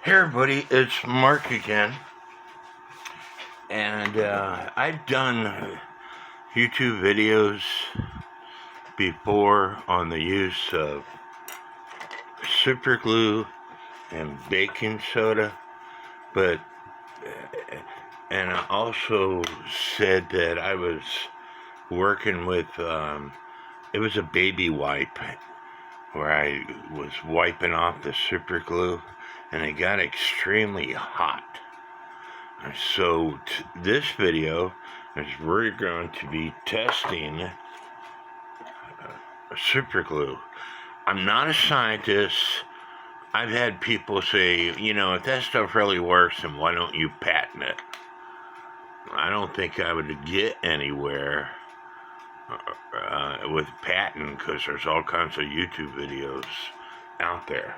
Hey everybody, it's Mark again, and I've done YouTube videos before on the use of super glue and baking soda, but and I also said that I was working with it was a baby wipe where I was wiping off the super glue, and it got extremely hot. So this video is we're going to be testing super glue. I'm not a scientist. I've had people say, if that stuff really works, then why don't you patent it? I don't think I would get anywhere with patent because there's all kinds of YouTube videos out there.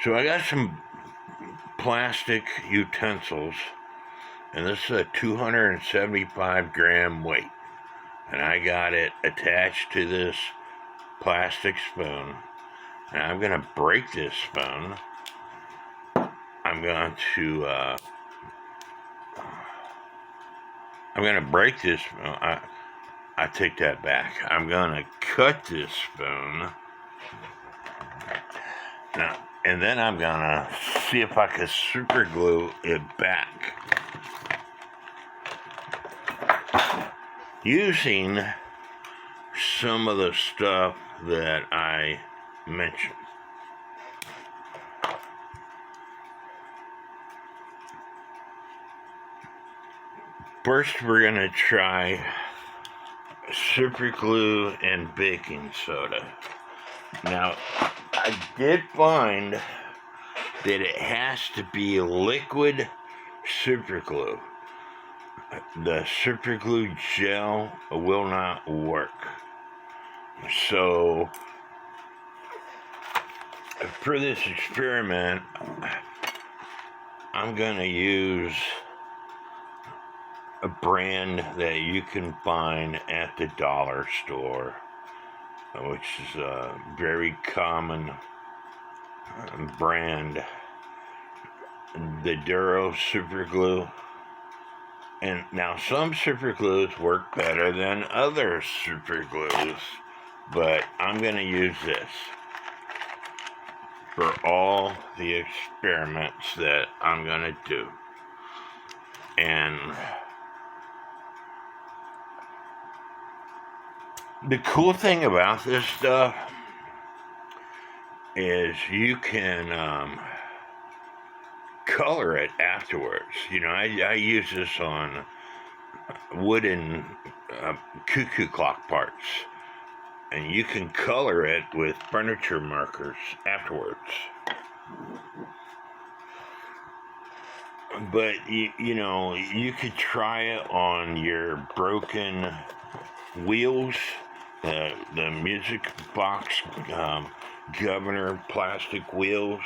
So I got some plastic utensils, and this is a 275 gram weight, and I got it attached to this plastic spoon, and I'm going to break this spoon. I'm going to break this spoon. I take that back. I'm going to cut this spoon now, and then I'm going to see if I can super glue it back using some of the stuff that I mentioned. First, we're going to try super glue and baking soda. Now, I did find that it has to be liquid super glue. The super glue gel will not work. So, for this experiment, I'm going to use a brand that you can find at the dollar store, which is a very common brand, the Duro super glue. And now some super glues work better than other super glues, but I'm going to use this for all the experiments that I'm going to do. And the cool thing about this stuff is you can color it afterwards. I use this on wooden cuckoo clock parts, and you can color it with furniture markers afterwards. But you could try it on your broken wheels, the music box governor plastic wheels.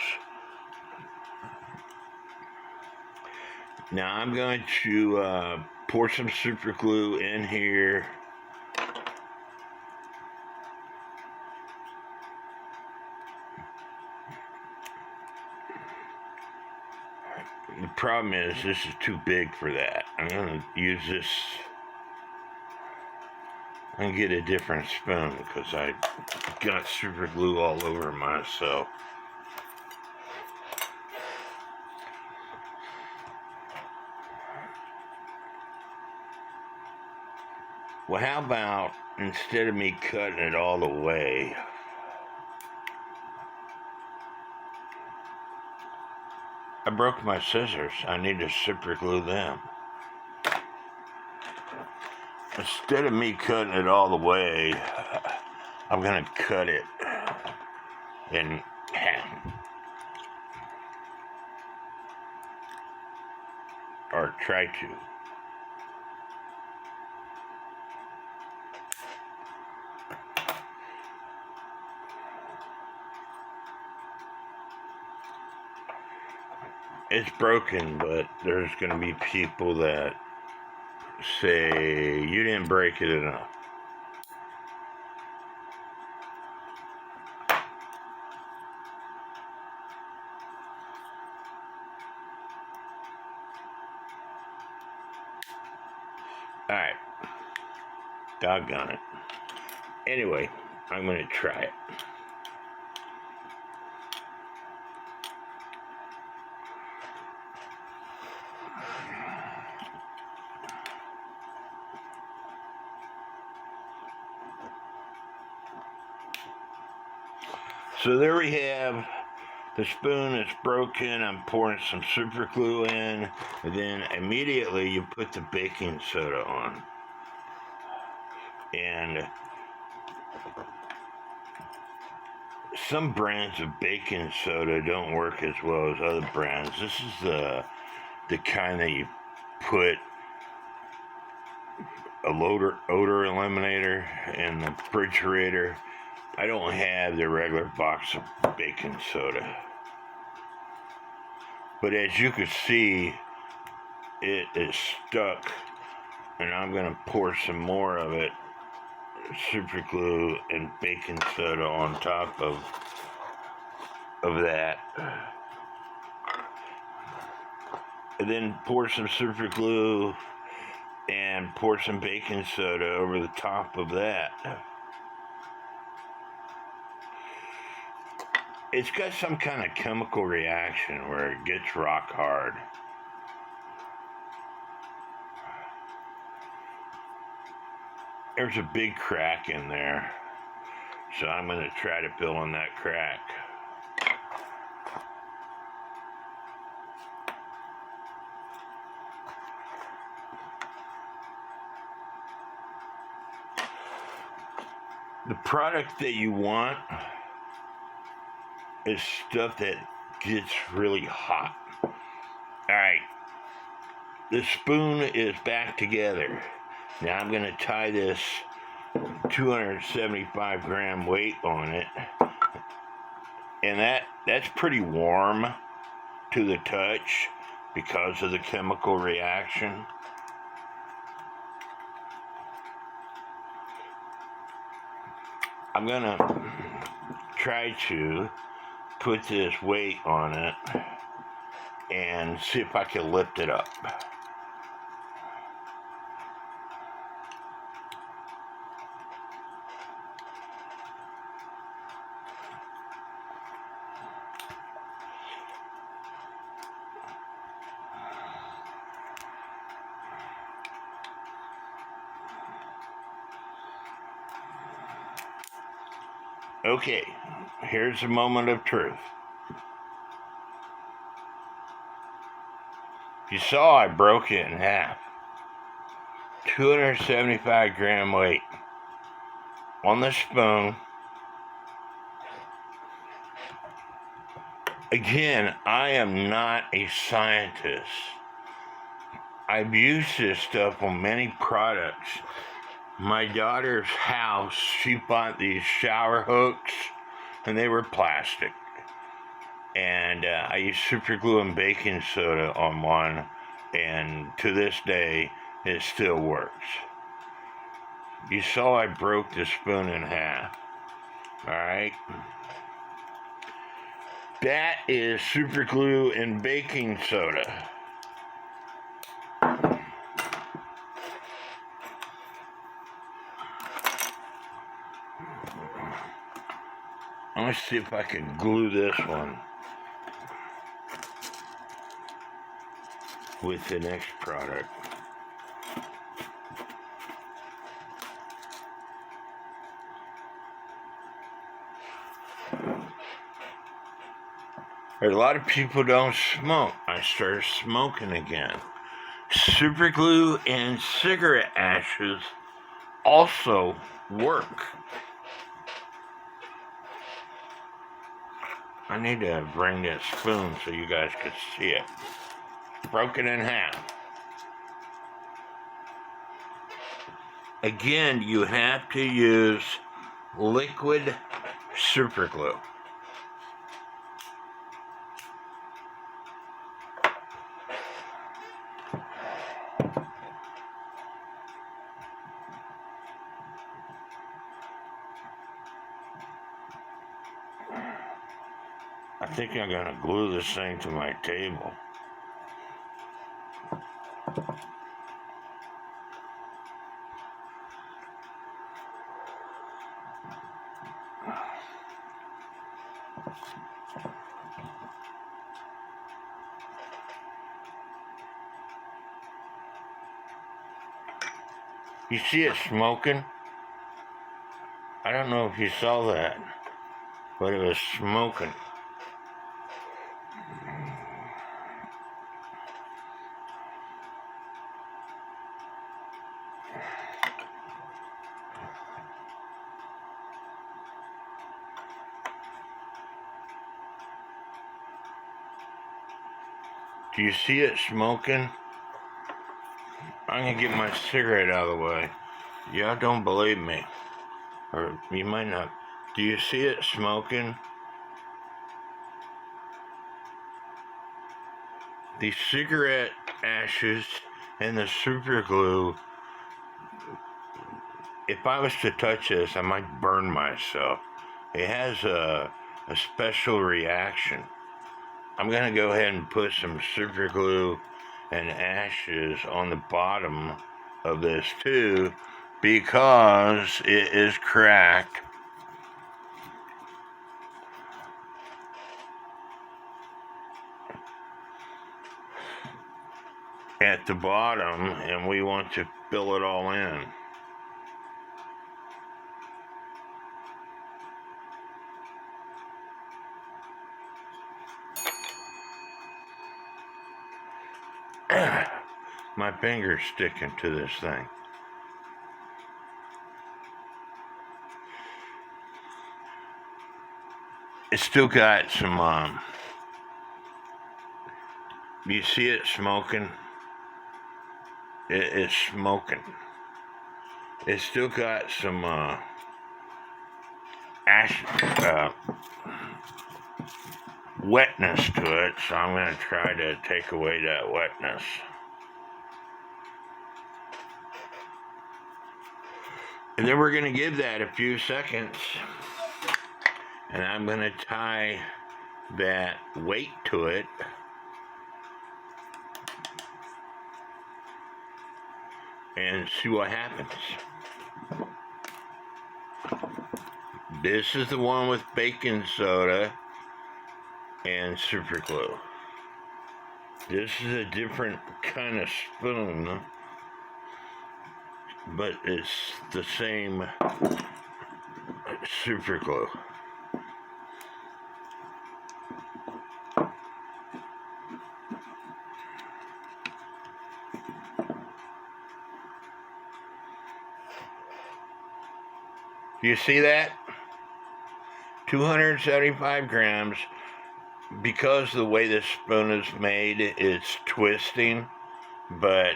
Now I'm going to pour some super glue in here. The problem is this is too big for that. I'm going to use this and get a different spoon because I got super glue all over myself. Well, how about instead of me cutting it all the way, I broke my scissors. I need to super glue them. Instead of me cutting it all the way, I'm going to cut it in half. Or try to. It's broken, but there's going to be people that say you didn't break it enough. Alright. Doggone it. Anyway, I'm going to try it. So there we have the spoon that's broken. I'm pouring some super glue in, and then immediately you put the baking soda on. And some brands of baking soda don't work as well as other brands. This is the kind that you put a odor eliminator in the refrigerator. I don't have the regular box of baking soda. But as you can see, it is stuck, and I'm going to pour some more of it, super glue and baking soda on top of that. And then pour some super glue and pour some baking soda over the top of that. It's got some kind of chemical reaction where it gets rock hard. There's a big crack in there, so I'm going to try to fill in that crack. The product that you want is stuff that gets really hot. Alright, the spoon is back together. Now I'm going to tie this 275 gram weight on it, and that's pretty warm to the touch because of the chemical reaction. I'm going to try to put this weight on it and see if I can lift it up. Okay, here's the moment of truth. You saw I broke it in half. 275 gram weight on the spoon. Again, I am not a scientist. I've used this stuff on many products. My daughter's house, she bought these shower hooks, and they were plastic. And I used super glue and baking soda on one, and to this day, it still works. You saw I broke the spoon in half. Alright? That is super glue and baking soda. I'm going to see if I can glue this one with the next product. A lot of people don't smoke. I started smoking again. Super glue and cigarette ashes also work. I need to bring this spoon so you guys could see it. Broken in half. Again, you have to use liquid super glue. I think I'm going to glue this thing to my table. You see it smoking? I don't know if you saw that, but it was smoking. Do you see it smoking? I'm gonna get my cigarette out of the way. Y'all don't believe me. Or you might not. Do you see it smoking? The cigarette ashes and the super glue. If I was to touch this, I might burn myself. It has a special reaction. I'm gonna go ahead and put some super glue and ashes on the bottom of this too, because it is cracked. At the bottom, and we want to fill it all in. My finger's sticking to this thing. It's still got some, you see it smoking? It's smoking. It's still got some, ash, wetness to it, so I'm going to try to take away that wetness. And then we're going to give that a few seconds, and I'm going to tie that weight to it. And see what happens. This is the one with baking soda and super glue. This is a different kind of spoon, but it's the same super glue. Do you see that? 275 grams. Because the way this spoon is made, it's twisting, but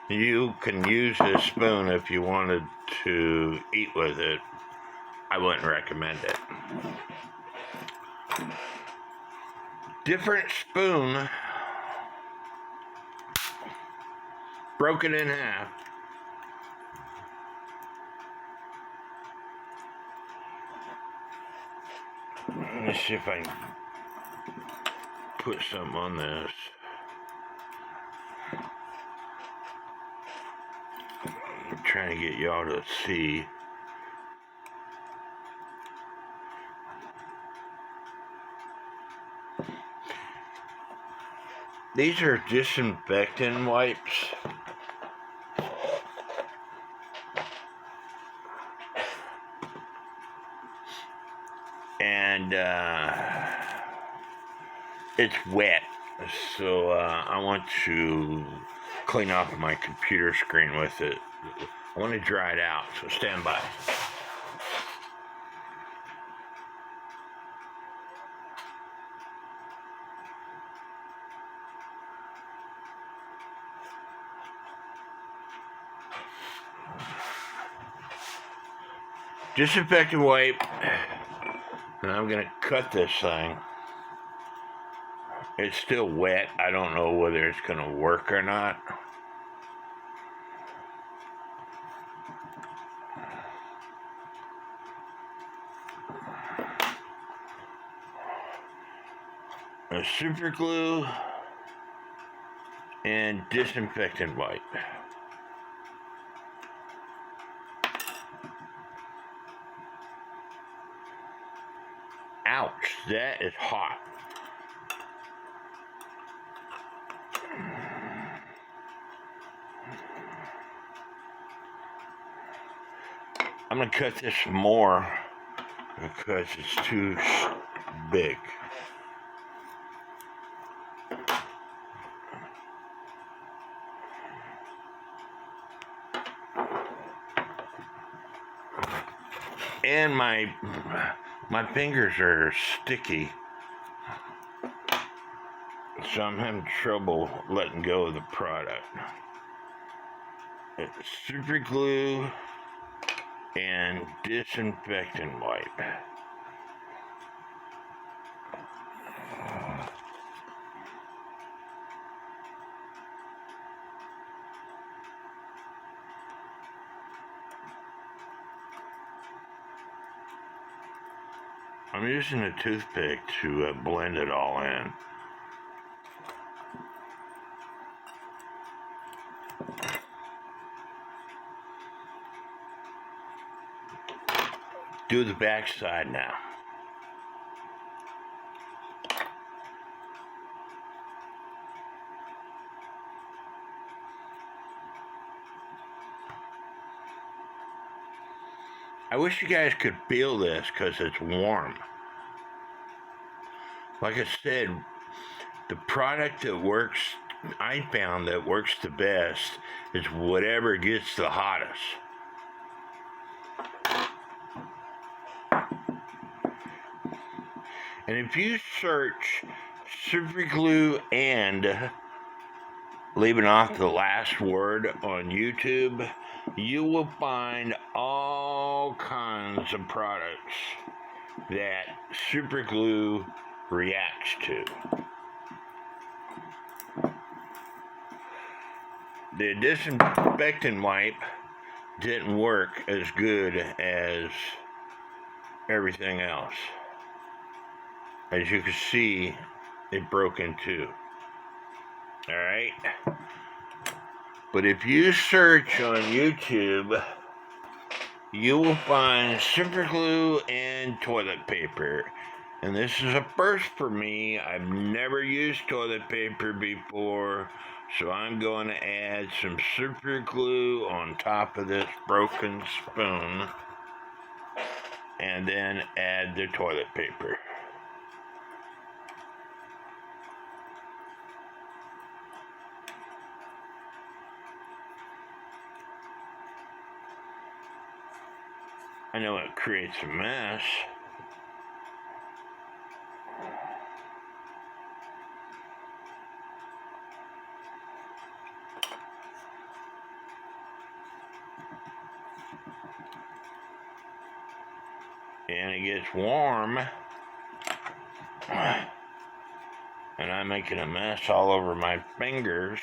you can use this spoon if you wanted to eat with it. I wouldn't recommend it. Different spoon, broken in half. Let me see if I can put something on this. I'm trying to get y'all to see. These are disinfectant wipes. And it's wet, so I want to clean off my computer screen with it. I want to dry it out, so stand by. Disinfectant wipe, and I'm going to cut this thing. It's still wet. I don't know whether it's going to work or not. A super glue and disinfectant wipe. Ouch, that is hot. I'm gonna cut this more because it's too big. And my fingers are sticky, so I'm having trouble letting go of the product. It's super glue and disinfectant wipe. I'm using a toothpick to blend it all in. Do the back side now. I wish you guys could feel this because it's warm. Like I said, the product that works, I found that works the best is whatever gets the hottest. And if you search super glue and leaving off the last word on YouTube, you will find all kinds of products that super glue reacts to. The disinfectant wipe didn't work as good as everything else. As you can see, it broke in two. Alright? But if you search on YouTube, you will find super glue and toilet paper. And this is a first for me. I've never used toilet paper before, so I'm going to add some super glue on top of this broken spoon, and then add the toilet paper. I know it creates a mess. And it gets warm. And I'm making a mess all over my fingers.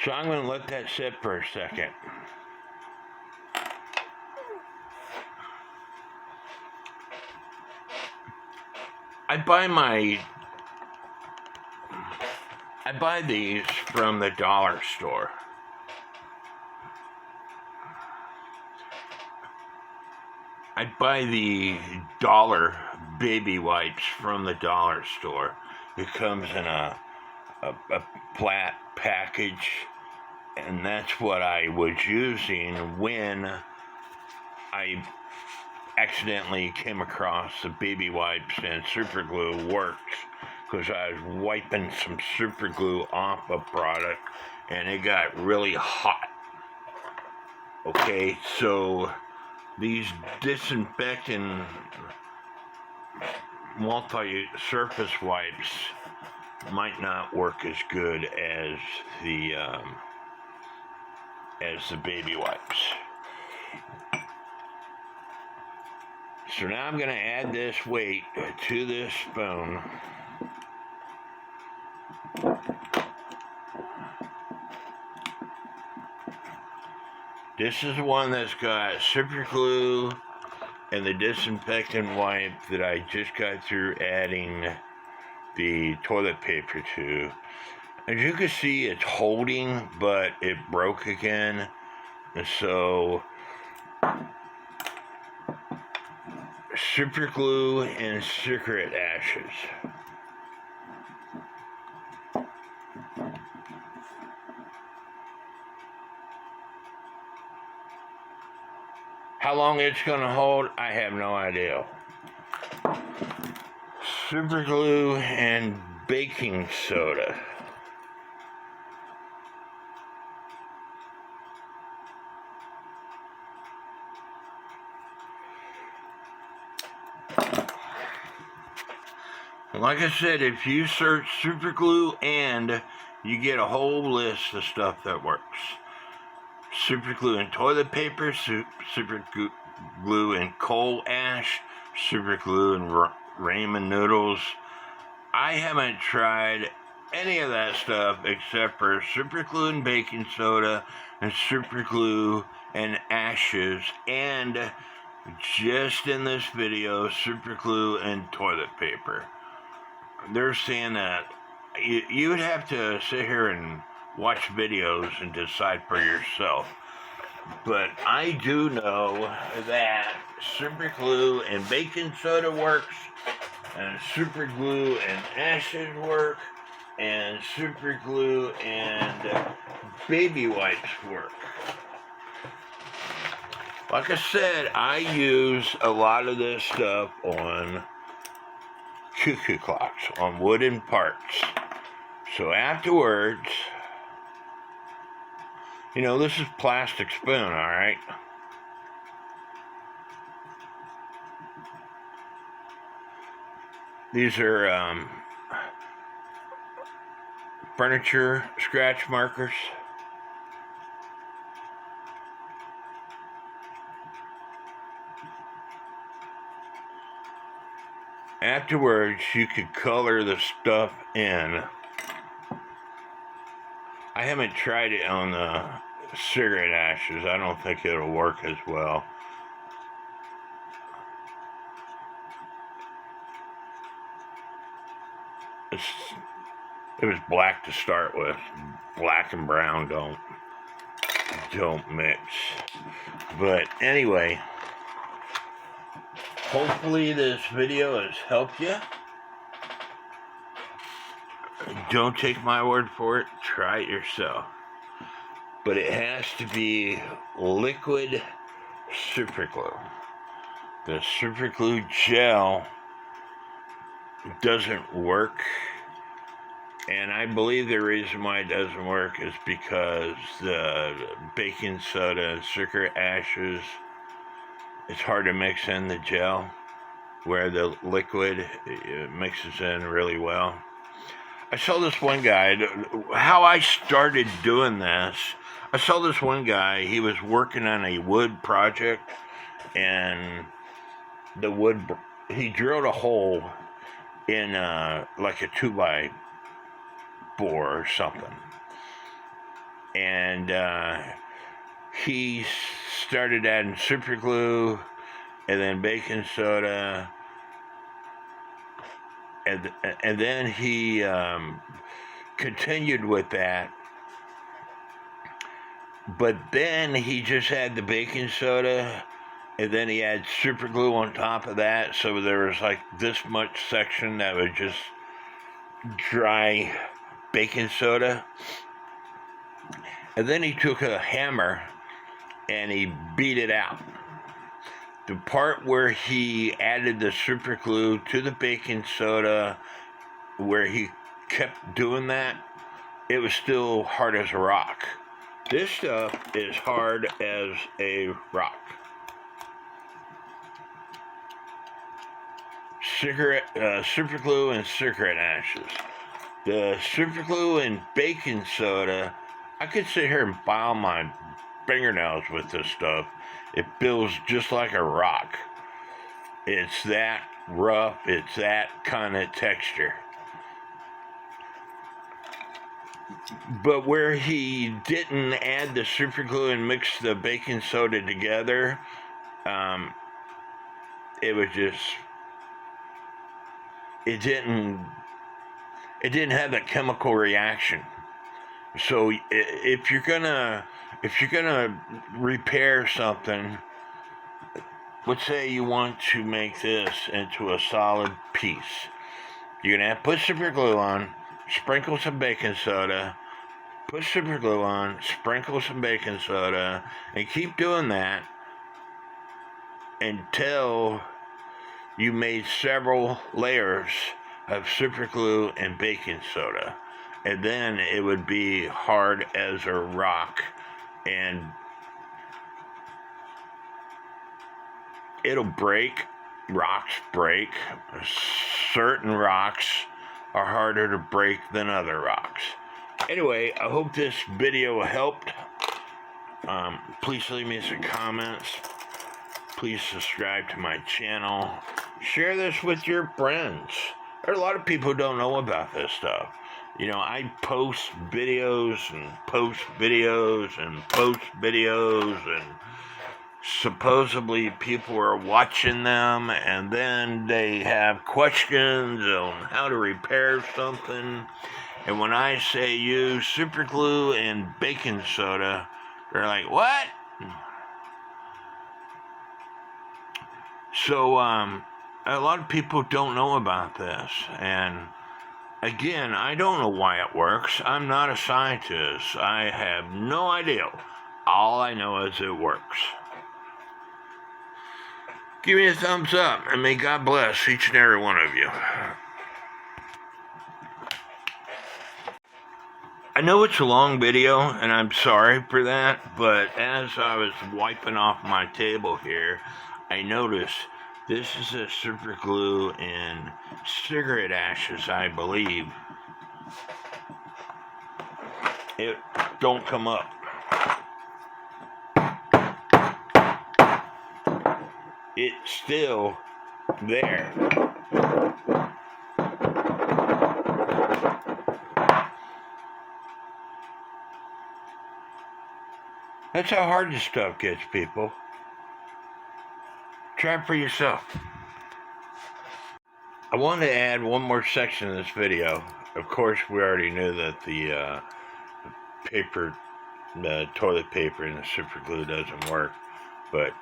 So I'm going to let that sit for a second. I buy these from the dollar store. I buy the dollar baby wipes from the dollar store. It comes in a flat package, and that's what I was using when I accidentally came across the baby wipes and super glue works, because I was wiping some super glue off a product and it got really hot. Okay, so these disinfectant multi-surface wipes might not work as good as the baby wipes. So now I'm going to add this weight to this spoon. This is the one that's got super glue and the disinfectant wipe that I just got through adding the toilet paper to. As you can see, it's holding, but it broke again. And so, super glue and cigarette ashes. How long it's going to hold, I have no idea. Super glue and baking soda. Like I said, if you search super glue and you get a whole list of stuff that works. Super glue and toilet paper, super glue and coal ash, super glue and ramen noodles. I haven't tried any of that stuff except for super glue and baking soda and super glue and ashes, and just in this video, super glue and toilet paper. They're saying that you would have to sit here and watch videos and decide for yourself. But I do know that super glue and baking soda works, and super glue and ashes work, and super glue and baby wipes work. Like I said, I use a lot of this stuff on cuckoo clocks, on wooden parts. So afterwards, you know, this is plastic spoon, alright? These are furniture scratch markers. Afterwards, you could color the stuff in. I haven't tried it on the cigarette ashes. I don't think it'll work as well. It was black to start with. Black and brown don't mix. But anyway, hopefully this video has helped you. Don't take my word for it. Try it yourself. But it has to be liquid super glue. The super glue gel doesn't work. And I believe the reason why it doesn't work is because the baking soda and cigarette ashes, it's hard to mix in the gel, where the liquid mixes in really well. I saw this one guy, how I started doing this, I saw this one guy, he was working on a wood project, and the wood, he drilled a hole in like a 2x4 or something. And he started adding super glue and then baking soda, and then he continued with that, but then he just had the baking soda, and then he had super glue on top of that, so there was like this much section that was just dry baking soda. And then he took a hammer and he beat it out. The part where he added the super glue to the baking soda, where he kept doing that, it was still hard as a rock. This stuff is hard as a rock. Super glue and cigarette ashes. The super glue and baking soda, I could sit here and file my fingernails with this stuff. It feels just like a rock. It's that rough, it's that kind of texture. But where he didn't add the super glue and mix the baking soda together, it was just, it didn't it didn't have that chemical reaction. So if you're gonna repair something, let's say you want to make this into a solid piece, you're gonna have to put super glue on, sprinkle some baking soda, put super glue on, sprinkle some baking soda, and keep doing that until you made several layers of super glue and baking soda. And then it would be hard as a rock, and it'll break. Rocks break. Certain rocks are harder to break than other rocks. Anyway, I hope this video helped. Please leave me some comments. Please subscribe to my channel. Share this with your friends. There are a lot of people who don't know about this stuff. You know, I post videos and post videos and post videos, and supposedly people are watching them, and then they have questions on how to repair something. And when I say use super glue and baking soda, they're like, what? So, a lot of people don't know about this, and again, I don't know why it works. I'm not a scientist. I have no idea. All I know is it works. Give me a thumbs up, and may God bless each and every one of you. I know it's a long video, and I'm sorry for that, but as I was wiping off my table here, I noticed this is a super glue and cigarette ashes, I believe. It don't come up. It's still there. That's how hard this stuff gets, people. Try it for yourself. I wanted to add one more section of this video. Of course, we already knew that the toilet paper and the super glue doesn't work, but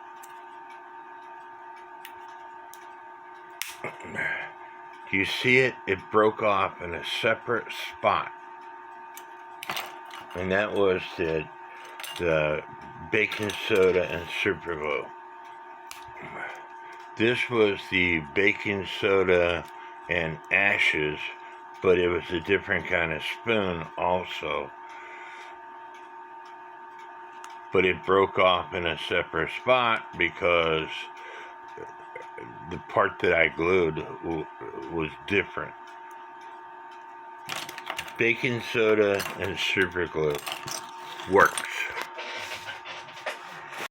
do you see it? It broke off in a separate spot, and that was the baking soda and super glue. This was the baking soda and ashes, but it was a different kind of spoon also. But it broke off in a separate spot because the part that I glued was different. Baking soda and super glue works.